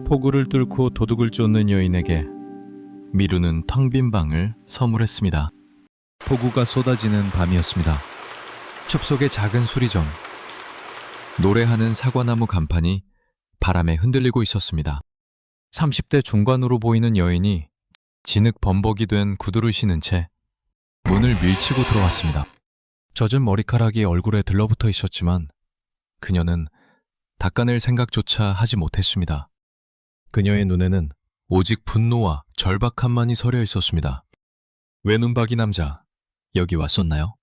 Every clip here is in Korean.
폭우를 뚫고 도둑을 쫓는 여인에게 미루는 텅 빈 방을 선물했습니다. 폭우가 쏟아지는 밤이었습니다. 숲속의 작은 수리점. 노래하는 사과나무 간판이 바람에 흔들리고 있었습니다. 30대 중반으로 보이는 여인이 진흙 범벅이 된 구두를 신은 채 문을 밀치고 들어왔습니다. 젖은 머리카락이 얼굴에 들러붙어 있었지만 그녀는 닦아낼 생각조차 하지 못했습니다. 그녀의 눈에는 오직 분노와 절박함만이 서려 있었습니다. 외눈박이 남자, 여기 왔었나요?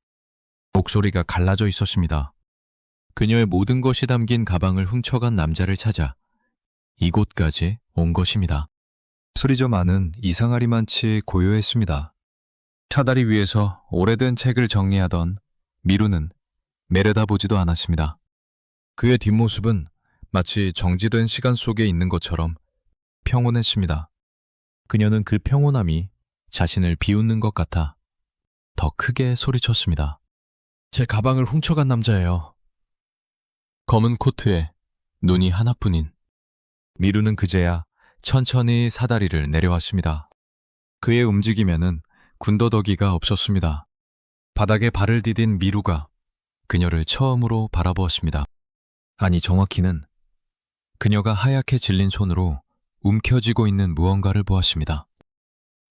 목소리가 갈라져 있었습니다. 그녀의 모든 것이 담긴 가방을 훔쳐간 남자를 찾아 이곳까지 온 것입니다. 수리점 안은 이상하리만치 고요했습니다. 사다리 위에서 오래된 책을 정리하던 미루는 내려다보지도 않았습니다. 그의 뒷모습은 마치 정지된 시간 속에 있는 것처럼 평온했습니다. 그녀는 그 평온함이 자신을 비웃는 것 같아 더 크게 소리쳤습니다. 제 가방을 훔쳐간 남자예요. 검은 코트에 눈이 하나뿐인 미루는 그제야 천천히 사다리를 내려왔습니다. 그의 움직임에는 군더더기가 없었습니다. 바닥에 발을 디딘 미루가 그녀를 처음으로 바라보았습니다. 아니, 정확히는 그녀가 하얗게 질린 손으로 움켜쥐고 있는 무언가를 보았습니다.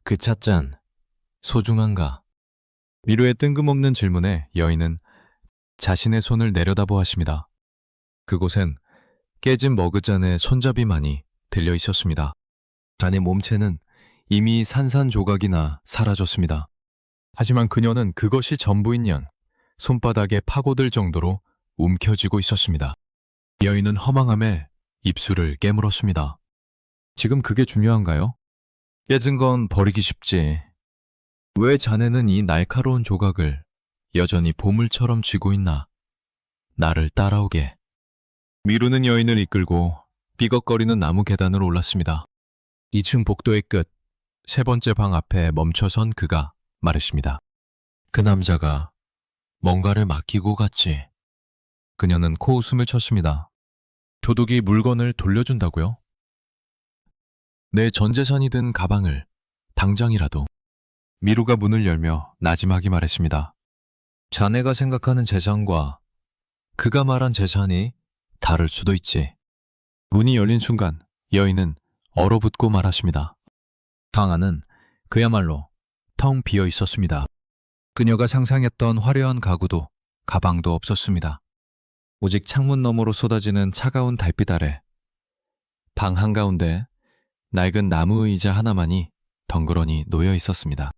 그 찻잔, 소중한가? 미루의 뜬금없는 질문에 여인은 자신의 손을 내려다보았습니다. 그곳엔 깨진 머그잔의 손잡이만이 들려 있었습니다. 잔의 몸체는 이미 산산조각이나 사라졌습니다. 하지만 그녀는 그것이 전부인 양 손바닥에 파고들 정도로 움켜쥐고 있었습니다. 여인은 허망함에 입술을 깨물었습니다. 지금 그게 중요한가요? 깨진 건 버리기 쉽지. 왜 자네는 이 날카로운 조각을 여전히 보물처럼 쥐고 있나? 나를 따라오게. 미루는 여인을 이끌고 삐걱거리는 나무 계단을 올랐습니다. 2층 복도의 끝, 세 번째 방 앞에 멈춰선 그가 말했습니다. 그 남자가 뭔가를 맡기고 갔지. 그녀는 코웃음을 쳤습니다. 도둑이 물건을 돌려준다고요? 내 전 재산이 든 가방을 당장이라도. 미루가 문을 열며 나지막이 말했습니다. 자네가 생각하는 재산과 그가 말한 재산이 다를 수도 있지. 문이 열린 순간 여인은 얼어붙고 말았습니다. 방 안은 그야말로 텅 비어 있었습니다. 그녀가 상상했던 화려한 가구도 가방도 없었습니다. 오직 창문 너머로 쏟아지는 차가운 달빛 아래 방 한가운데 낡은 나무 의자 하나만이 덩그러니 놓여 있었습니다.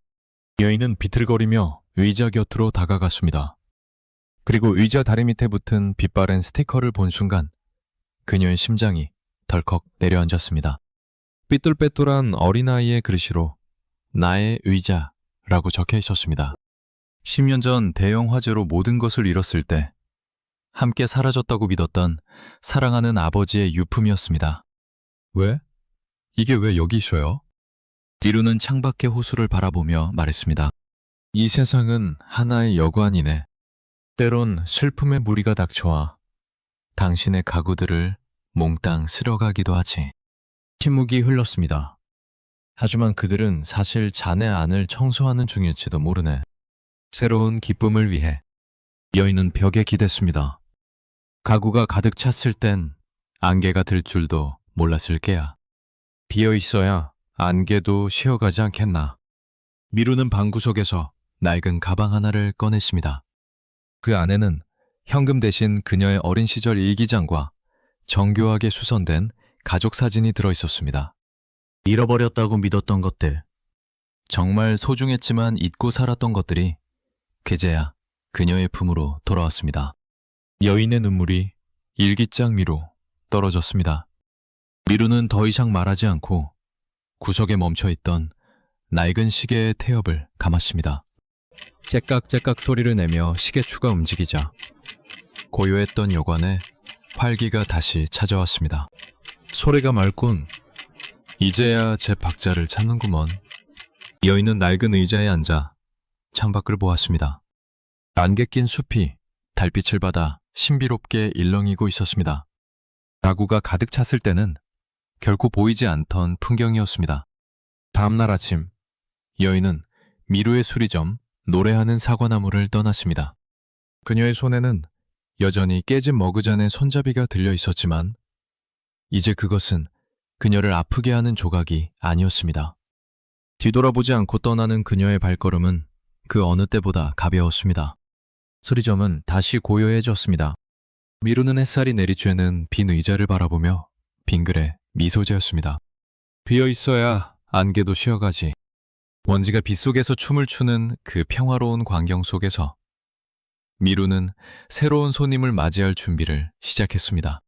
여인은 비틀거리며 의자 곁으로 다가갔습니다. 그리고 의자 다리 밑에 붙은 빛바랜 스티커를 본 순간 그녀의 심장이 덜컥 내려앉았습니다. 삐뚤빼뚤한 어린아이의 글씨로 나의 의자라고 적혀 있었습니다. 10년 전 대형 화재로 모든 것을 잃었을 때 함께 사라졌다고 믿었던 사랑하는 아버지의 유품이었습니다. 왜? 이게 왜 여기 있어요? 미루는 창밖의 호수를 바라보며 말했습니다. 이 세상은 하나의 여관이네. 때론 슬픔의 무리가 닥쳐와 당신의 가구들을 몽땅 쓸어가기도 하지. 침묵이 흘렀습니다. 하지만 그들은 사실 자네 안을 청소하는 중일지도 모르네. 새로운 기쁨을 위해 여인은 벽에 기댔습니다. 가구가 가득 찼을 땐 안개가 들 줄도 몰랐을 게야. 비어 있어야 안개도 쉬어가지 않겠나. 미루는 방구석에서 낡은 가방 하나를 꺼냈습니다. 그 안에는 현금 대신 그녀의 어린 시절 일기장과 정교하게 수선된 가족 사진이 들어있었습니다. 잃어버렸다고 믿었던 것들. 정말 소중했지만 잊고 살았던 것들이 그제야 그녀의 품으로 돌아왔습니다. 여인의 눈물이 일기장 위로 떨어졌습니다. 미루는 더 이상 말하지 않고 구석에 멈춰있던 낡은 시계의 태엽을 감았습니다. 째깍째깍 소리를 내며 시계추가 움직이자 고요했던 여관에 활기가 다시 찾아왔습니다. 소리가 맑군. 이제야 제 박자를 찾는구먼. 여인은 낡은 의자에 앉아 창밖을 보았습니다. 안개 낀 숲이 달빛을 받아 신비롭게 일렁이고 있었습니다. 가구가 가득 찼을 때는 결코 보이지 않던 풍경이었습니다. 다음날 아침, 여인은 미루의 수리점, 노래하는 사과나무를 떠났습니다. 그녀의 손에는 여전히 깨진 머그잔의 손잡이가 들려 있었지만 이제 그것은 그녀를 아프게 하는 조각이 아니었습니다. 뒤돌아보지 않고 떠나는 그녀의 발걸음은 그 어느 때보다 가벼웠습니다. 수리점은 다시 고요해졌습니다. 미루는 햇살이 내리쬐는 빈 의자를 바라보며 빙그레 미소 지었습니다. 비어 있어야 안개도 쉬어가지. 먼지가 빗속에서 춤을 추는 그 평화로운 광경 속에서 미루는 새로운 손님을 맞이할 준비를 시작했습니다.